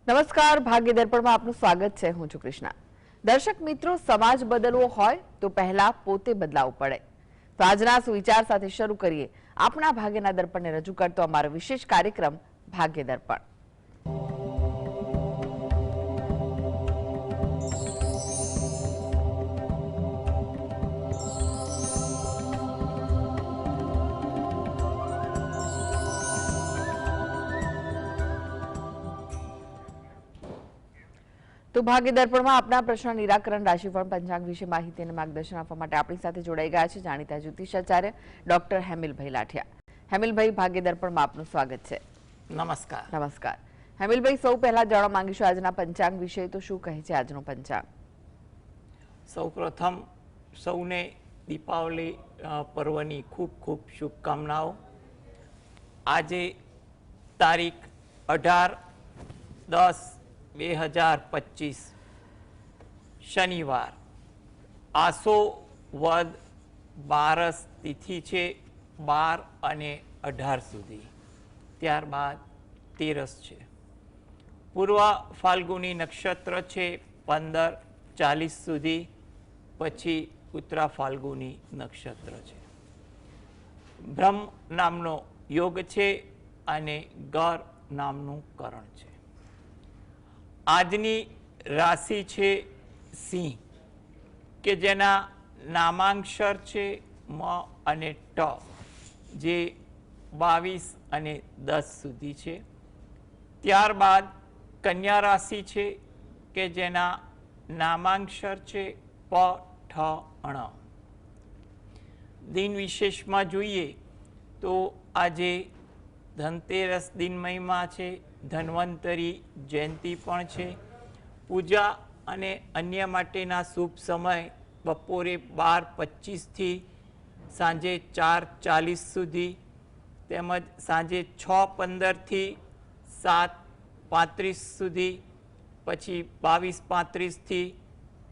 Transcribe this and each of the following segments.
નમસ્કાર, ભાગ્ય દર્પણમાં આપનું સ્વાગત છે. હું છું કૃષ્ણા. દર્શક મિત્રો, સમાજ બદલવો હોય તો પહેલા પોતે બદલાવવું પડે. તો આજના સુવિચાર સાથે શરૂ કરીએ આપણા ભાગ્યના દર્પણને રજૂ કરતો અમારો વિશેષ કાર્યક્રમ ભાગ્ય દર્પણ. તો ભાગ્ય દર્પણમાં આપના પ્રશ્ન નિરાકરણ, રાશિફળ, પંચાંગ વિશે માહિતી અને માર્ગદર્શન આપવા માટે આપણી સાથે જોડાઈ ગયા છે જાણીતા જ્યોતિષાચાર્ય ડોક્ટર હેમિલભાઈ લાઠિયા. હેમિલભાઈ, ભાગ્ય દર્પણમાં આપનું સ્વાગત છે. નમસ્કાર. નમસ્કાર. હેમિલભાઈ, સૌ પહેલા જાણવા માંગીશું આજના પંચાંગ વિશે. તો શું કહે છે આજનું પંચાંગ? સૌપ્રથમ સૌને દીપાવલી પર્વની ખૂબ ખૂબ શુભકામનાઓ. આજે તારીખ 18/10/2025 શનિવાર, આસો વદ બારસ તિથિ છે 12 અને 18 સુધી, ત્યારબાદ તેરસ છે. પૂર્વ ફાલ્ગુની નક્ષત્ર છે 15-40 સુધી, પછી ઉત્તરા ફાલ્ગુની નક્ષત્ર છે. બ્રહ્મ નામનો યોગ છે અને ગર નામનું કરણ છે. આજની રાશિ છે સિંહ, કે જેના નામાંક્ષર છે મ અને ટ, જે 22 અને 10 સુધી છે. ત્યારબાદ કન્યા રાશિ છે, કે જેના નામાંક્ષર છે પ, ઠ, ણ. દિન વિશેષમાં જોઈએ તો આજે ધનતેરસ દિન મહિમા છે, ધન્વંતરી જયંતિ પણ છે. પૂજા અને અન્ય માટેના શુભ સમય બપોરે 12:25 થી સાંજે 4:40 સુધી, તેમજ સાંજે 6:15 થી 7:35 સુધી, પછી 22:35 થી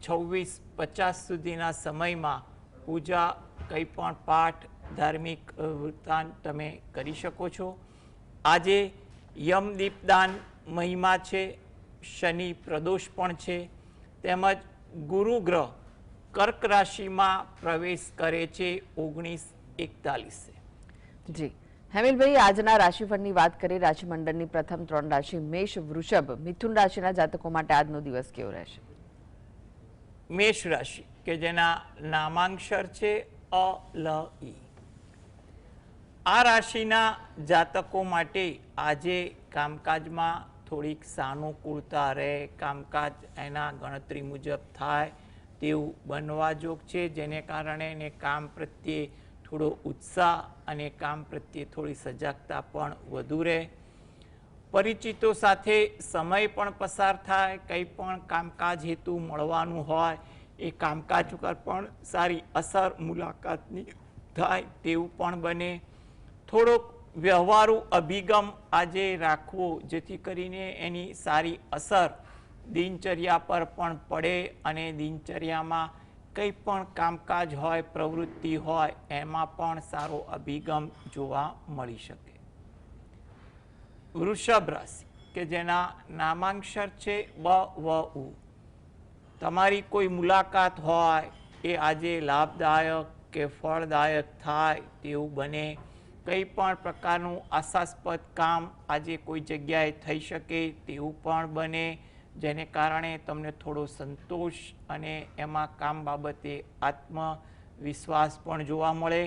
26:50 સુધીના સમયમાં પૂજા, કંઈ પણ પાઠ, ધાર્મિક વૃત્તાંત તમે કરી શકો છો. આજે યમ દીપદાન મહિમા છે, શનિ પ્રદોષ પણ છે, તેમજ ગુરુ ગ્રહ કર્ક રાશિમાં પ્રવેશ કરે છે 19:41. જી હેમિલભાઈ, આજના રાશિફળની વાત કરીએ. રાશિમંડળની પ્રથમ 3 રાશિ મેષ, વૃષભ, મિથુન રાશિના જાતકો માટે આજનો દિવસ કેવો રહેશે? મેષ રાશિ, કે જેના નામાંક્ષર છે અ, લ, ઈ. આ રાશિના જાતકો માટે આજે કામકાજમાં થોડીક સાનુકૂળતા રહે, કામકાજ એના ગણતરી મુજબ થાય તેવું બનવા જોગ છે, જેને કારણે એને કામ પ્રત્યે થોડો ઉત્સાહ અને કામ પ્રત્યે થોડી સજાગતા પણ વધુ રહે. પરિચિતો સાથે સમય પણ પસાર થાય, કંઈ પણ કામકાજ હેતુ મળવાનું હોય એ કામકાજ પર પણ સારી અસર મુલાકાતની થાય તેવું પણ બને. થોડોક વ્યવહારુ અભિગમ આજે રાખવો, જેથી કરીને એની સારી અસર દિનચર્યા પર પણ પડે અને દિનચર્યામાં કંઈ પણ કામકાજ હોય, પ્રવૃત્તિ હોય, એમાં પણ સારો અભિગમ જોવા મળી શકે. વૃષભ રાશિ, કે જેના નામાંક્ષર છે બ, વ, ઉ. તમારી કોઈ મુલાકાત હોય એ આજે લાભદાયક કે ફળદાયક થાય તેવું બને. કંઈ પણ પ્રકારનું આશાસ્પદ કામ આજે કોઈ જગ્યાએ થઈ શકે તેવું પણ બને, જેને કારણે તમને થોડો સંતોષ અને એમાં કામ બાબતે આત્મવિશ્વાસ પણ જોવા મળે.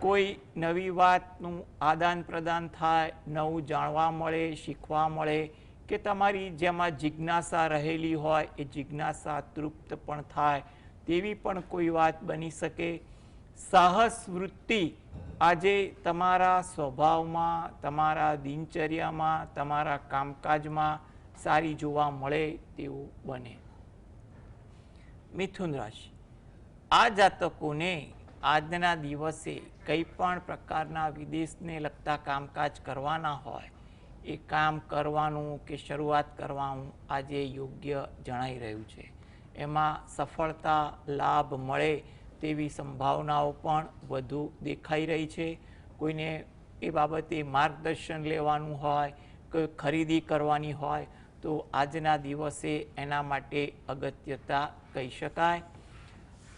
કોઈ નવી વાતનું આદાન પ્રદાન થાય, નવું જાણવા મળે, શીખવા મળે, કે તમારી જેમાં જિજ્ઞાસા રહેલી હોય એ જિજ્ઞાસા તૃપ્ત પણ થાય તેવી પણ કોઈ વાત બની શકે. સાહસ વૃત્તિ આજે તમારા સ્વભાવમાં, તમારા દિનચર્યામાં, તમારા કામકાજમાં સારી જોવા મળે તેવું બને. મિથુન રાશિ, આ જાતકોને આજના દિવસે કંઈ પણ પ્રકારના વિદેશને લગતા કામકાજ કરવાના હોય એ કામ કરવાનું કે શરૂઆત કરવાનું આજે યોગ્ય જણાઈ રહ્યું છે. એમાં સફળતા, લાભ મળે તેવી સંભાવનાઓ પણ વધુ દેખાઈ રહી છે. કોઈને એ બાબતે માર્ગદર્શન લેવાનું હોય, કોઈ ખરીદી કરવાની હોય તો આજના દિવસે એના માટે અગત્યતા કહી શકાય.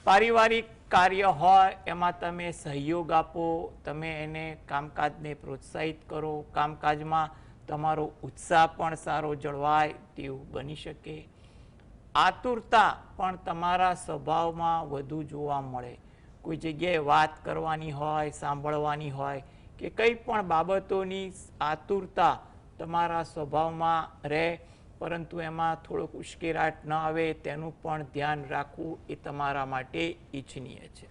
પારિવારિક કાર્ય હોય એમાં તમે સહયોગ આપો, તમે એને કામકાજને પ્રોત્સાહિત કરો, કામકાજમાં તમારો ઉત્સાહ પણ સારો જળવાય તેવું બની શકે. આતુરતા પણ તમારા સ્વભાવમાં વધુ જોવા મળે. કોઈ જગ્યાએ વાત કરવાની હોય, સાંભળવાની હોય કે કંઈ પણ બાબતોની આતુરતા તમારા સ્વભાવમાં રહે, પરંતુ એમાં થોડોક ઉશ્કેરાટ ન આવે તેનું પણ ધ્યાન રાખવું એ તમારા માટે ઈચ્છનીય છે.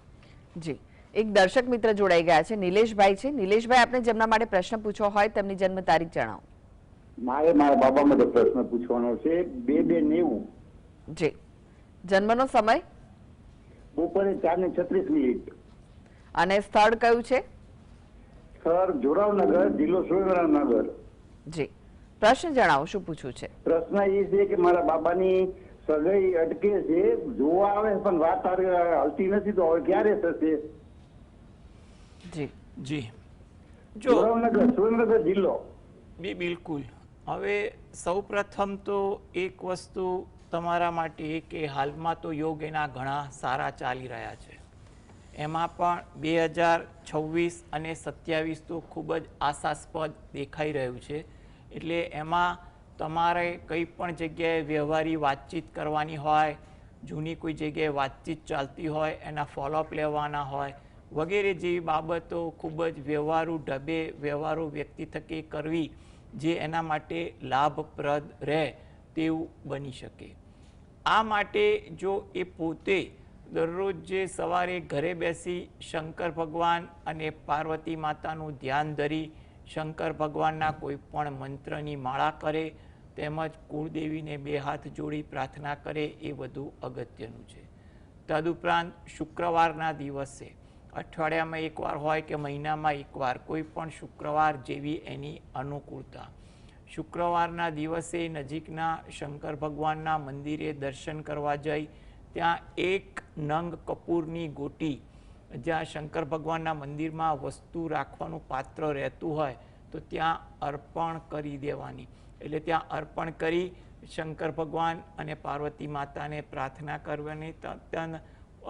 જી, એક દર્શક મિત્ર જોડાઈ ગયા છે, નિલેશભાઈ છે. નિલેશભાઈ, આપને જેમના માટે પ્રશ્ન પૂછવો હોય તેમની જન્મ તારીખ જણાવો. મારે મારા બાબા માટે પ્રશ્ન પૂછવાનો છે. 2290. જી, જન્મનો સમય બપોરે 4:36. અને સ્થળ કયું છે? સર, જોરાવનગર, જિલ્લો સુરેન્દ્રનગર. જી, પ્રશ્ન જણાવો, શું પૂછવું છે? પ્રશ્ન એ છે કે મારા બાબાની સગાઈ અટકે છે, જોવા આવે પણ વાત હલતી નથી, તો હવે ક્યારે થશે? જી જી, જો જોરાવનગર, સુરેન્દ્રનગર જિલ્લો. બિલકુલ. હવે સૌ પ્રથમ તો એક વસ્તુ તમારા માટે કે હાલમાં તો યોગ એના ઘણા સારા ચાલી રહ્યા છે. એમાં પણ 2026 અને 27 તો ખૂબ જ આશાસ્પદ દેખાઈ રહ્યું છે. એટલે એમાં તમારે કંઈ પણ જગ્યાએ વ્યવહારી વાતચીત કરવાની હોય, જૂની કોઈ જગ્યાએ વાતચીત ચાલતી હોય એના ફોલોઅપ લેવાના હોય વગેરે જેવી બાબતો ખૂબ જ વ્યવહારુ ઢબે વ્યવહારુ વ્યક્તિ થકી કરવી, જે એના માટે લાભપ્રદ રહે તેવું બની શકે. આ માટે જો એ પોતે દરરોજ જે સવારે ઘરે બેસી શંકર ભગવાન અને પાર્વતી માતાનું ધ્યાન ધરી શંકર ભગવાનના કોઈ પણ મંત્રની માળા કરે, તેમજ કુળદેવીને 2 હાથ જોડી પ્રાર્થના કરે એ વધુ અગત્યનું છે. તદુપરાંત શુક્રવારના દિવસે અઠવાડિયામાં એકવાર હોય કે મહિનામાં એકવાર કોઈ પણ શુક્રવાર જેવી એની અનુકૂળતા, શુક્રવારના દિવસે નજીકના શંકર ભગવાનના મંદિરે દર્શન કરવા જઈ ત્યાં 1 નંગ કપૂરની ગોટી, જ્યાં શંકર ભગવાનના મંદિરમાં વસ્તુ રાખવાનું પાત્ર રહેતું હોય તો ત્યાં અર્પણ કરી દેવાની. એટલે ત્યાં અર્પણ કરી શંકર ભગવાન અને પાર્વતી માતાને પ્રાર્થના કરવાની.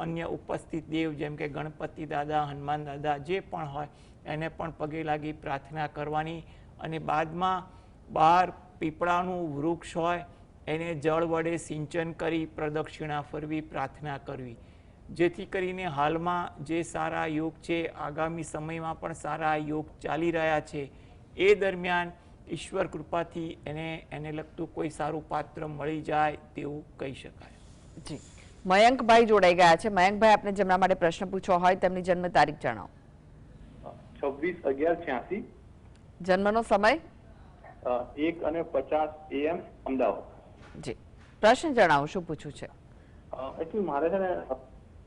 અન્ય ઉપસ્થિત દેવ જેમ કે ગણપતિ દાદા, હનુમાન દાદા જે પણ હોય એને પણ પગે લાગી પ્રાર્થના કરવાની. અને બાદમાં બહાર પીપળાનું વૃક્ષ હોય એને જળ વડે સિંચન કરી પ્રદક્ષિણા ફરવી, પ્રાર્થના કરવી, જેથી કરીને હાલમાં જે સારા યોગ છે, આગામી સમયમાં પણ સારા યોગ ચાલી રહ્યા છે, એ દરમિયાન ઈશ્વર કૃપાથી એને લગતું કોઈ સારું પાત્ર મળી જાય તેવું કહી શકાય. જી, મયંકભાઈ જોડાઈ ગયા છે. મયંકભાઈ, આપને જેમના માટે પ્રશ્ન પૂછવો હોય તેમની જન્મ તારીખ જણાવો. 26/11/86. જન્મનો સમય 1:50 AM, અમદાવાદ. જી, પ્રશ્ન જણાવો, શું પૂછવું છે? એકચ્યુઅલી મારે છે ને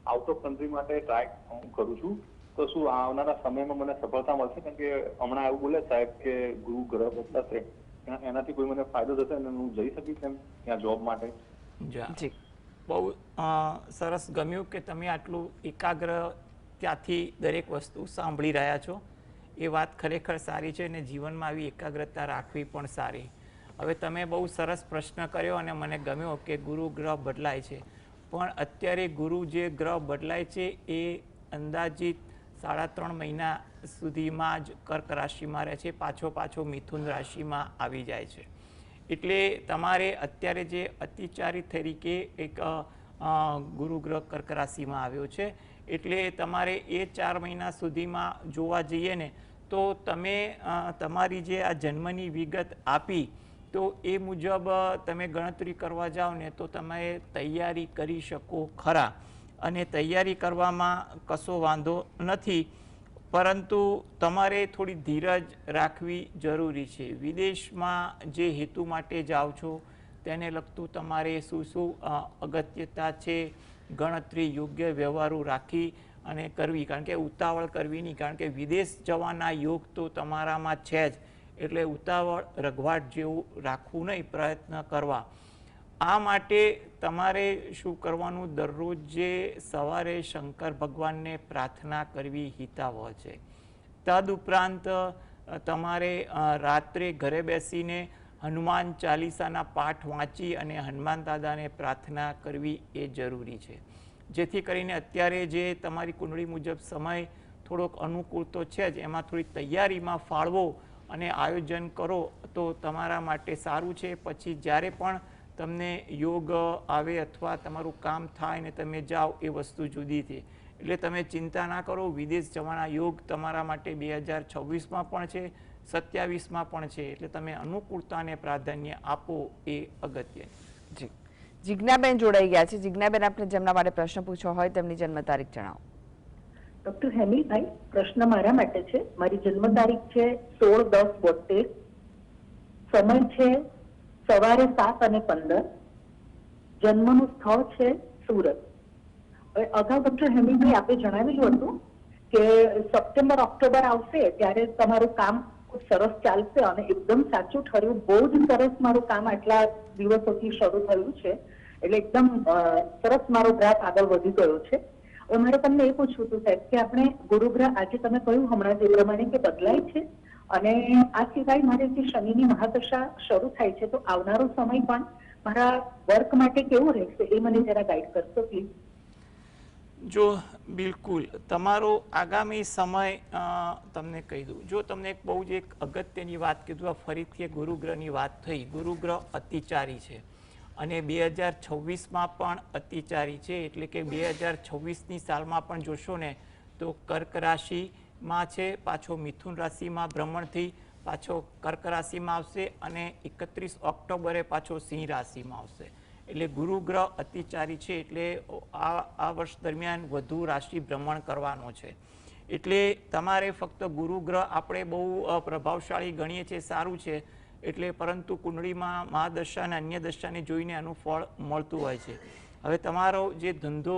આઉટ ઓફ કન્ટ્રી માટે ટ્રાય હું કરું છું, તો શું આવનારા સમયમાં મને સફળતા મળશે? કારણ કે હમણાં એવું બોલે સાહેબ કે ગુરુ ગ્રહ બદલાશે, એનાથી કોઈ મને ફાયદો થશે અને હું જઈ શકીશ એમ ત્યાં જોબ માટે? જી, બહુ સરસ ગમ્યું કે તમે આટલું એકાગ્ર ત્યાંથી દરેક વસ્તુ સાંભળી રહ્યા છો. એ વાત ખરેખર સારી છે અને જીવનમાં આવી એકાગ્રતા રાખવી પણ સારી. હવે તમે બહુ સરસ પ્રશ્ન કર્યો અને મને ગમ્યો કે ગુરુ ગ્રહ બદલાય છે, પણ અત્યારે ગુરુ જે ગ્રહ બદલાય છે એ અંદાજિત 3.5 મહિના સુધીમાં જ કર્ક રાશિમાં રહે છે, પાછો મિથુન રાશિમાં આવી જાય છે. એટલે તમારે અત્યારે જે અતિચારી તરીકે એક ગુરુ ગ્રહ કર્ક રાશિમાં આવ્યો છે, એટલે તમારે એ 4 મહિના સુધીમાં જોવા જઈએ ને તો તમે તમારી જે આ જન્મની વિગત આપી તો એ મુજબ તમે ગણતરી કરવા જાઓ ને તો તમે તૈયારી કરી શકો ખરા, અને તૈયારી કરવામાં કશો વાંધો નથી, પરંતુ તમારે થોડી ધીરજ રાખવી જરૂરી છે. વિદેશમાં જે હેતુ માટે જાઓ છો તેને લગતું તમારે શું અગત્યતા છે, ગણતરી યોગ્ય વ્યવહારો રાખી અને કરવી, કારણ કે ઉતાવળ કરવી નહીં, કારણ કે વિદેશ જવાના યોગ તો તમારામાં છે જ, એટલે ઉતાવળ રઘવાટ જેવું રાખવું નહીં, પ્રયત્ન કરવા. આ માટે તમારે શું કરવાનું, દરરોજ જે સવારે શંકર ભગવાનને પ્રાર્થના કરવી હિતાવહ છે. તદુપરાંત તમારે રાત્રે ઘરે બેસીને હનુમાન ચાલીસાના પાઠ વાંચી અને હનુમાન દાદાને પ્રાર્થના કરવી એ જરૂરી છે, જેથી કરીને અત્યારે જે તમારી કુંડળી મુજબ સમય થોડોક અનુકૂળ તો છે જ, એમાં થોડી તૈયારીમાં ફાળવો અને આયોજન કરો તો તમારા માટે સારું છે. પછી જ્યારે પણ તમને યોગ આવે અથવા તમારું કામ થાય ને તમે જાઓ એ વસ્તુ જુદી છે. એટલે તમે ચિંતા ના કરો, વિદેશ જવાના યોગ તમારા માટે 2026માં પણ છે, 27માં પણ છે. એટલે તમે અનુકૂળતાને પ્રાધાન્ય આપો એ અગત્યનું. જી, જિજ્ઞાબેન જોડાઈ ગયા છે. જિજ્ઞાબેન, આપણે જેમના માટે પ્રશ્ન પૂછ્યો હોય તેમની જન્મ તારીખ જણાવો. ડોક્ટર હેમીલભાઈ, પ્રશ્ન મારા માટે છે. મારી જન્મ તારીખ છે 16/10/72, સમય છે સવારે 7:15, જન્મનું સ્થળ છે સુરત. હવે અગાઉ ડોક્ટર હેમીલભાઈ આપે જણાવેલું હતું કે સપ્ટેમ્બર ઓક્ટોબર આવશે ત્યારે તમારું કામ ખૂબ સરસ ચાલશે, અને એકદમ સાચું ઠર્યું. બહુ જ સરસ મારું કામ આટલા દિવસોથી શરૂ થયું છે, એટલે એકદમ સરસ મારો ગ્રાફ આગળ વધી ગયો છે. હવે મારે તમને એ પૂછવું હતું સાહેબ કે આપણે ગુરુગ્રહ આજે તમે કહ્યું હમણાં જે પ્રમાણે કે બદલાય છે, અને આ સિવાય મારે જે શનિની મહાદશા શરૂ થાય છે, તો આવનારો સમય પણ મારા વર્ક માટે કેવું રહેશે એ મને જરા ગાઈડ કરશો પ્લીઝ. જો બિલકુલ, તમારો આગામી સમય તમને કહી દઉં. જો તમને એક બહુ જ એક અગત્યની વાત કીધું, ફરીથી ગુરુગ્રહની વાત થઈ. ગુરુગ્રહ અતિચારી છે અને 2026માં પણ અતિચારી છે. એટલે કે 2026ની સાલમાં પણ જોશો ને તો કર્ક રાશિમાં છે, પાછો મિથુન રાશિમાં ભ્રમણથી પાછો કર્ક રાશિમાં આવશે અને 31 ઓક્ટોબરે પાછો સિંહ રાશિમાં આવશે. એટલે ગુરુગ્રહ અતિચારી છે, એટલે આ વર્ષ દરમિયાન વધુ રાશિ ભ્રમણ કરવાનો છે. એટલે તમારે ફક્ત ગુરુગ્રહ આપણે બહુ પ્રભાવશાળી ગણીએ છીએ, સારું છે, એટલે પરંતુ કુંડળીમાં મહાદશા અને અન્ય દશાને જોઈને આનું ફળ મળતું હોય છે. હવે તમારો જે ધંધો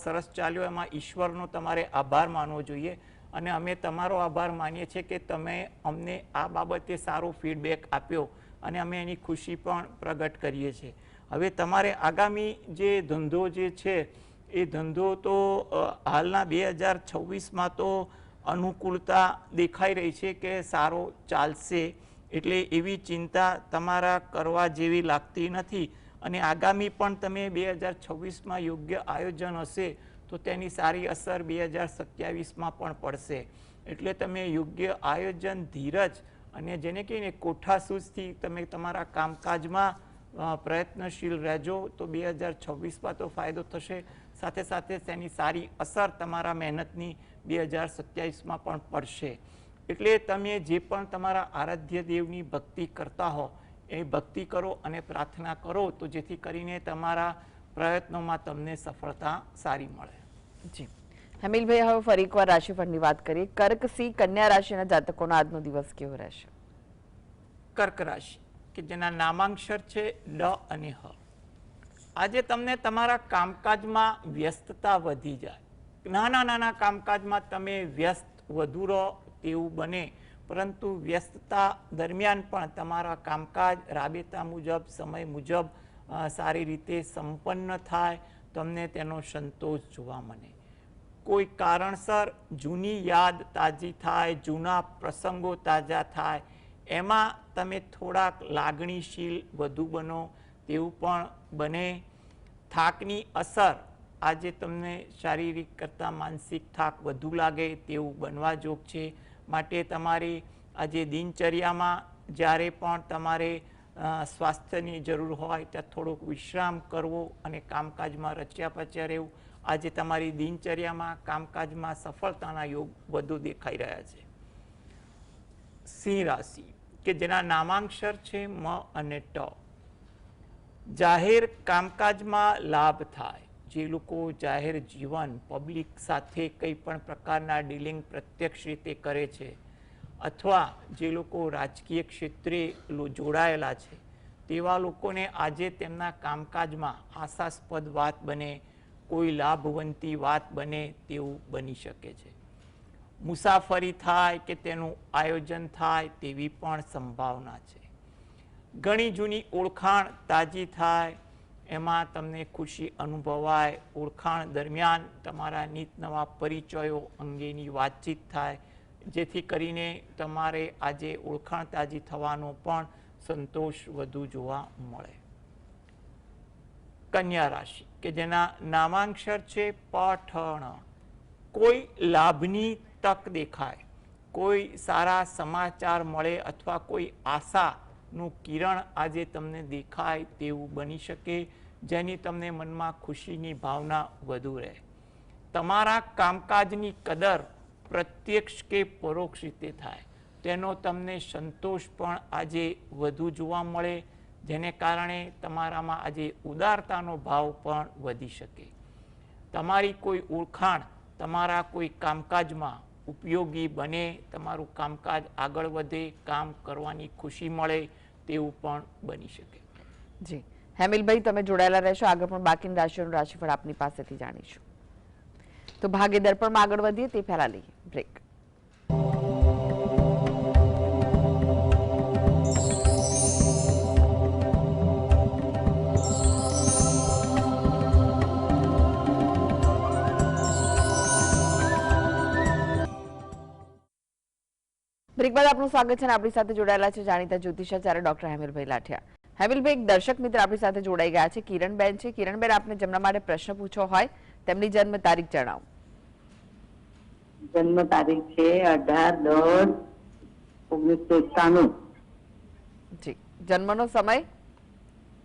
સરસ ચાલ્યો એમાં ઈશ્વરનો તમારે આભાર માનવો જોઈએ, અને અમે તમારો આભાર માનીએ છીએ કે તમે અમને આ બાબતે સારો ફીડબેક આપ્યો અને અમે એની ખુશી પણ પ્રગટ કરીએ છીએ. હવે તમારે આગામી જે ધંધો જે છે એ ધંધો તો હાલના 2026માં તો અનુકૂળતા દેખાઈ રહી છે કે સારો ચાલશે, એટલે એવી ચિંતા તમારા કરવા જેવી લાગતી નથી. અને આગામી પણ તમે 2026માં યોગ્ય આયોજન હશે તો તેની સારી અસર 2027માં પણ પડશે. એટલે તમે યોગ્ય આયોજન, ધીરજ અને જેને કહીને કોઠાસૂઝથી તમે તમારા કામકાજમાં પ્રયત્નશીલ રહેજો તો 2026માં તો ફાયદો થશે, સાથે સાથે તેની સારી અસર તમારા મહેનતની 2027માં પણ પડશે. એટલે તમે જે પણ તમારા આરાધ્ય દેવની ભક્તિ કરતા હો એ ભક્તિ કરો અને પ્રાર્થના કરો તો જેથી કરીને તમારા પ્રયત્નોમાં તમને સફળતા સારી મળે. જી હેમિલભાઈ, હવે ફરી એકવાર રાશિફળની વાત કરીએ. કર્ક, સિંહ, કન્યા રાશિના જાતકોનો આજનો દિવસ કેવો રહેશે? કર્ક રાશિ કે જેના નામાંક્ષર છે ડ અને હ. આજે તમને તમારા કામકાજમાં વ્યસ્તતા વધી જાય, નાના નાના કામકાજમાં તમે વ્યસ્ત વધુ રહો તેવું બને, પરંતુ વ્યસ્તતા દરમિયાન પણ તમારા કામકાજ રાબેતા મુજબ, સમય મુજબ સારી રીતે સંપન્ન થાય, તમને તેનો સંતોષ જોવા મળે. કોઈ કારણસર જૂની યાદ તાજી થાય, જૂના પ્રસંગો તાજા થાય, એમાં તમે થોડાક લાગણીશીલ વધુ બનો તેવું પણ બને. થાકની અસર આજે તમને શારીરિક કરતાં માનસિક થાક વધુ લાગે તેવું બનવા જોગ છે. માટે તમારી આજે દિનચર્યામાં જ્યારે પણ તમારે સ્વાસ્થ્યની જરૂર હોય ત્યાં થોડોક વિશ્રામ કરવો અને કામકાજમાં રચ્યા પચ્યા રહેવું. આજે તમારી દિનચર્યામાં કામકાજમાં સફળતાના યોગ વધુ દેખાઈ રહ્યા છે. સિંહ રાશિ કે જેના નામાંક્ષર છે મ અને ટ. જાહેર કામકાજમાં લાભ થાય. જે લોકો જાહેર જીવન, પબ્લિક સાથે કંઈ પણ પ્રકારના ડીલિંગ પ્રત્યક્ષ રીતે કરે છે, અથવા જે લોકો રાજકીય ક્ષેત્રે જોડાયેલા છે તેવા લોકોને આજે તેમના કામકાજમાં આશાસ્પદ વાત બને, કોઈ લાભવંતી વાત બને તેવું બની શકે છે. મુસાફરી થાય કે તેનું આયોજન થાય તેવી પણ સંભાવના છે. ઘણી જૂની ઓળખાણ તાજી થાય, એમાં તમને ખુશી અનુભવાય. ઓળખાણ દરમિયાન તમારા નીત નવા પરિચયો અંગેની વાતચીત થાય, જેથી કરીને તમારે આજે ઓળખાણ તાજી થવાનો પણ સંતોષ વધુ જોવા મળે. કન્યા રાશિ કે જેના નામાંક્ષર છે પઠણ, કોઈ લાભની તક દેખાય, કોઈ સારા સમાચાર મળે અથવા કોઈ આશાનું કિરણ આજે તમને દેખાય તેવું બની શકે, જેની તમને મનમાં ખુશીની ભાવના વધુ રહે. તમારા કામકાજની કદર પ્રત્યક્ષ કે પરોક્ષ રીતે થાય તેનો તમને સંતોષ પણ આજે વધુ જોવા મળે, જેને કારણે તમારામાં આજે ઉદારતાનો ભાવ પણ વધી શકે. તમારી કોઈ ઓળખાણ તમારા કોઈ કામકાજમાં ઉપયોગી બને, તમારું કામકાજ આગળ વધે, કામ કરવાની ખુશી મળે તેવું પણ બની શકે. જી હેમિલભાઈ, તમે જોડાયેલા રહેશો. આગળ પણ બાકીની રાશિઓનું રાશિફળ આપની પાસેથી જાણીશું. તો ભાગ્ય દર્પણમાં આગળ વધીએ તે પહેલા લઈએ બ્રેક. બ્રેક બાદ આપનું સ્વાગત છે. આપણી સાથે જોડાયેલા છે જાણીતા જ્યોતિષાચાર્ય ડોક્ટર હેમિલભાઈ લાઠિયા. હેમિલભાઈ, એક દર્શક મિત્ર આપણી સાથે જોડાઈ ગયા છે, કિરણબેન છે. કિરણબેન, આપને જેમના માટે પ્રશ્ન પૂછવો હોય તેમની જન્મ તારીખ જણાવો. જન્મ તારીખ છે 18/10/1991. જી. જન્મનો સમય?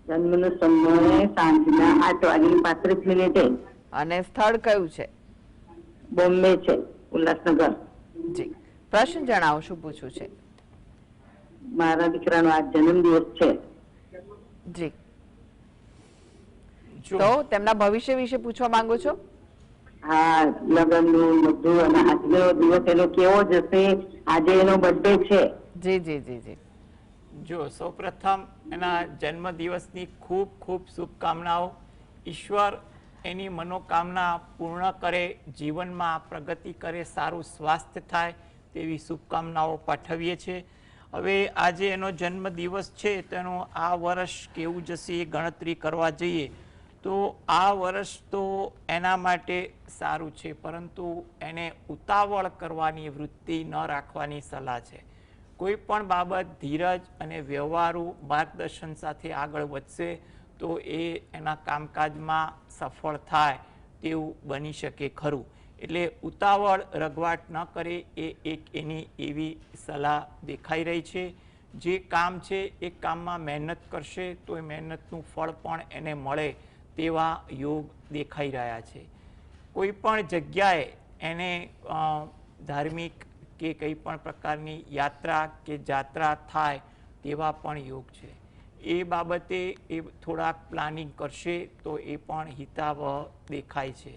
જન્મનો સમય સાંજના 8:35. અને સ્થળ કયું છે? બોમ્બે છે, ઉલ્લાસનગર. જી. પ્રશ્ન જણાવો, શું પૂછવું છે? મારા દીકરાનો આજ જન્મદિવસ છે. જી. જો તો તેમના ભવિષ્ય વિશે પૂછવા માંગો છો? હા, લગ્નનું બધું અને આજનો દિવસ એનો કેવો જશે? આજે એનો બર્થડે છે. જી જી જી જી. જો સૌપ્રથમ એના જન્મદિવસની ખૂબ ખૂબ શુભકામનાઓ. ઈશ્વર એની મનોકામના પૂર્ણ કરે, જીવનમાં પ્રગતિ કરે, સારું સ્વાસ્થ્ય થાય તેવી શુભકામનાઓ પાઠવીએ છીએ. હવે આજે એનો જન્મદિવસ છે તેનો આ વર્ષ કેવું જશે એ ગણતરી કરવા જઈએ તો આ વર્ષ તો એના માટે સારું છે, પરંતુ એને ઉતાવળ કરવાની વૃત્તિ ન રાખવાની સલાહ છે. કોઈ પણ બાબત ધીરજ અને વ્યવહારુ માર્ગદર્શન સાથે આગળ વધશે તો એ એના કામકાજમાં સફળ થાય તેવું બની શકે ખરું. એટલે ઉતાવળ રઘવાટ ન કરે એ એક એની એવી સલાહ દેખાઈ રહી છે. જે કામ છે એ કામમાં મહેનત કરશે તો એ મહેનતનું ફળ પણ એને મળે તેવા યોગ દેખાઈ રહ્યા છે. કોઈ પણ જગ્યાએ એને ધાર્મિક કે કંઈ પણ પ્રકારની યાત્રા કે જાત્રા થાય તેવા પણ યોગ છે. એ બાબતે એ થોડાક પ્લાનિંગ કરશે તો એ પણ હિતાવહ દેખાય છે.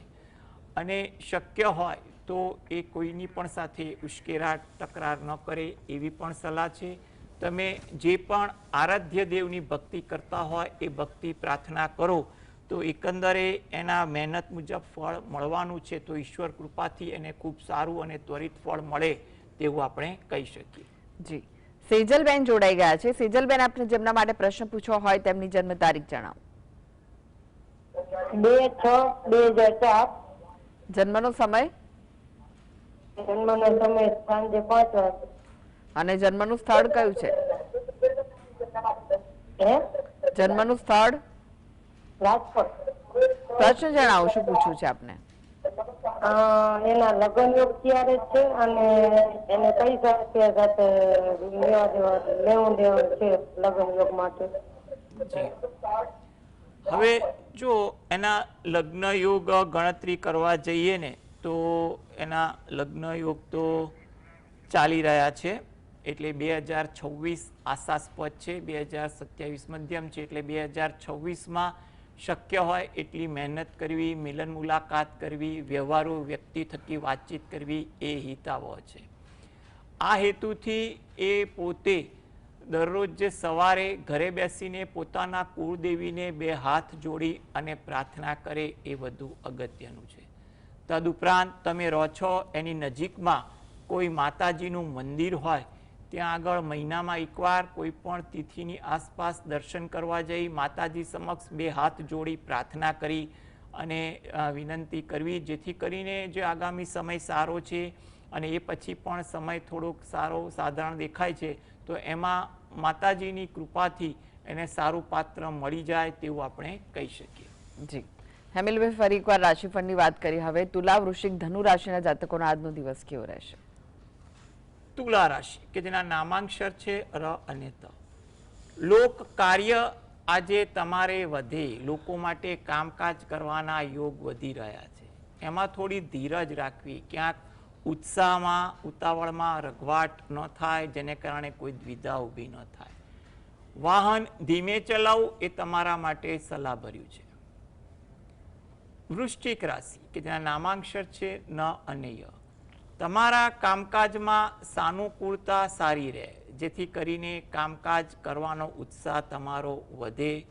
અને શક્ય હોય તો એ કોઈની પણ સાથે ઉશ્કેરાટ તકરાર ન કરે એવી પણ સલાહ છે. તમે જે પણ આરાધ્ય દેવની ભક્તિ કરતા હોય એ ભક્તિ પ્રાર્થના કરો તો એકંદરે એના મહેનત મુજબ ફળ મળવાનું છે. તો ઈશ્વર કૃપાથી એને ખૂબ સારું અને ત્વરિત ફળ મળે તેવું આપણે કહી શકીએ. જી. સેજલબેન જોડાઈ ગયા છે. સેજલબેન, આપને જેમના માટે પ્રશ્ન પૂછવો હોય તેમની જન્મ તારીખ જણાવો. 2/6/2004. જન્મનો સમય જન્મનો સમય સાંજે 5 વાગે. અને જન્મનું સ્થળ કયું છે? હે? જન્મનું સ્થળ? રાજકોટ. પ્રશ્ન જણાવો, શું પૂછવું છે આપને? એના લગ્ન યોગ ક્યારે છે અને એને પૈસા રૂપિયા સાથે લેવું દેવું છે લગ્ન યોગ માટે? જી. હવે જો એના લગ્ન યોગ ગણતરી કરવા જઈએ ને તો એના લગ્ન યોગ તો ચાલી રહ્યા છે. એટલે 2026 આશાસ્પદ છે, 2027 મધ્યમ છે. એટલે 2026માં શક્ય હોય એટલી મહેનત કરવી, મિલન મુલાકાત કરવી, વ્યવહારુ વ્યક્તિ થકી વાતચીત કરવી એ હિતાવહ છે. આ હેતુથી એ પોતે દરરોજ જે સવારે ઘરે બેસીને પોતાના કુળદેવીને 2 હાથ જોડી અને પ્રાર્થના કરે એ વધુ અગત્યનું છે. તદુપરાંત તમે રહો છો એની નજીકમાં કોઈ માતાજીનું મંદિર હોય ત્યાં આગળ મહિનામાં એકવાર કોઈ પણ તિથિની આસપાસ દર્શન કરવા જઈ માતાજી સમક્ષ 2 હાથ જોડી પ્રાર્થના કરી અને વિનંતી કરવી, જેથી કરીને જે આગામી સમય સારો છે અને એ પછી પણ સમય થોડોક સારો સાધારણ દેખાય છે તો એમાં માતાજીની કૃપાથી એને સારું પાત્ર મળી જાય તેવું આપણે કહી શકીએ. જી હેમિલભાઈ, ફરી એકવાર રાશિફળની વાત કરી. હવે તુલા, વૃશ્ચિક, ધનુ રાશિના જાતકોનો આજનો દિવસ કેવો રહેશે? તુલા રાશિ કે જેના નામાંક્ષર છે ર અને ત. લોક કાર્ય આજે તમારે વધે, લોકો માટે કામકાજ કરવાના યોગ વધી રહ્યા છે. એમાં થોડી ધીરજ રાખવી, ક્યાંક ઉત્સાહમાં ઉતાવળમાં રઘવાટ ન થાય, જેને કારણે કોઈ દ્વિધા ઊભી ન થાય. વાહન ધીમે ચલાવવું એ તમારા માટે સલાહભર્યું છે. વૃશ્ચિક રાશિ કે જેના નામાંક્ષર છે ન અને ય. તમારા કામકાજમાં સાનુકૂળતા સારી રહે, જેથી કરીને કામકાજ કરવાનો ઉત્સાહ તમારો વધે.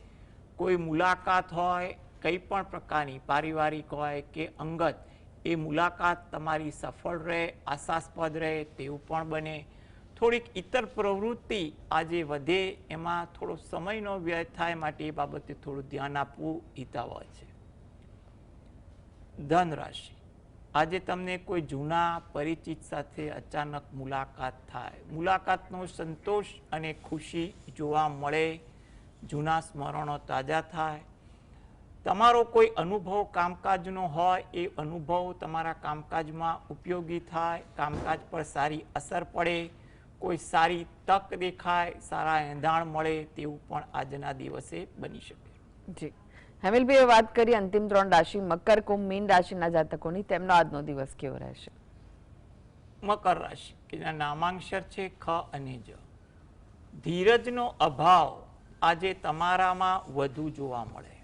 કોઈ મુલાકાત હોય, કંઈ પણ પ્રકારની પારિવારિક હોય કે અંગત, એ મુલાકાત તમારી સફળ રહે, આશાસ્પદ રહે તેવું પણ બને. થોડીક ઇતર પ્રવૃત્તિ આજે વધે, એમાં થોડો સમયનો વ્યય થાય, માટે એ બાબતે થોડું ધ્યાન આપવું હિતાવહ છે. ધન રાશિ, આજે તમને કોઈ જૂના પરિચિત સાથે અચાનક મુલાકાત થાય. મુલાકાતનો સંતોષ અને ખુશી જોવા મળે, જૂના સ્મરણો તાજા થાય. તમારો કોઈ અનુભવ કામકાજનો હોય, એ અનુભવ તમારા કામકાજમાં ઉપયોગી થાય, કામકાજ પર સારી અસર પડે, કોઈ સારી તક દેખાય, સારા એંધાણ મળે તેવું પણ આજના દિવસે બની શકે. જી હેમિલભાઈએ વાત કરી અંતિમ 3 રાશિ મકર, કુંભ, મીન રાશિના જાતકોની. તેમનો આજનો દિવસ કેવો રહેશે? મકર રાશિ કે જેના નામાંક્ષર છે ખ અને જ. ધીરજનો અભાવ આજે તમારામાં વધુ જોવા મળે.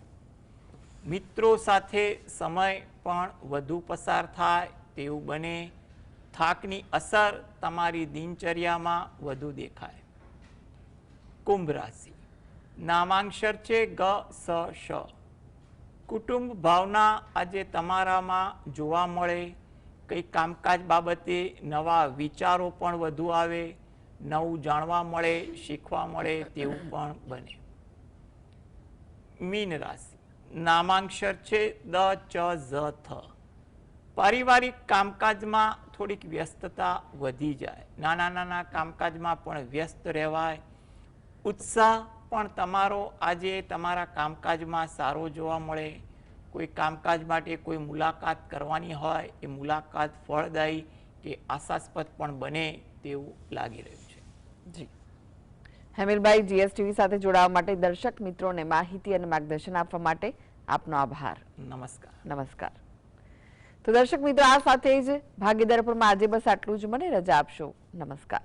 મિત્રો સાથે સમય પણ વધુ પસાર થાય તેવું બને. થાકની અસર તમારી દિનચર્યામાં વધુ દેખાય. કુંભ રાશિ, નામાંક્ષર છે ગ, સ, શ. કુટુંબ ભાવના આજે તમારામાં જોવા મળે. કંઈ કામકાજ બાબતે નવા વિચારો પણ વધુ આવે, નવું જાણવા મળે, શીખવા મળે તેવું પણ બને. મીન રાશિ, નામાંક્ષર છે દ, ચ, ઝ, થ. પારિવારિક કામકાજમાં થોડીક વ્યસ્તતા વધી જાય. નાના નાના કામકાજમાં પણ વ્યસ્ત રહેવાય. ઉત્સાહ પણ તમારો આજે તમારા કામકાજમાં સારો જોવા મળે. કોઈ કામકાજ માટે કોઈ મુલાકાત કરવાની હોય, એ મુલાકાત ફળદાયી કે આશાસ્પદ પણ બને તેવું લાગી રહ્યું છે. જી હેમિલભાઈ, જીએસટીવી સાથે જોડાવા માટે, દર્શક મિત્રોને માહિતી અને માર્ગદર્શન આપવા માટે આપનો આભાર. નમસ્કાર. નમસ્કાર. તો દર્શક મિત્રો, આ સાથે જ ભાગીદાર પરમાં આજે બસ આટલું જ. મને રજા આપશો. નમસ્કાર.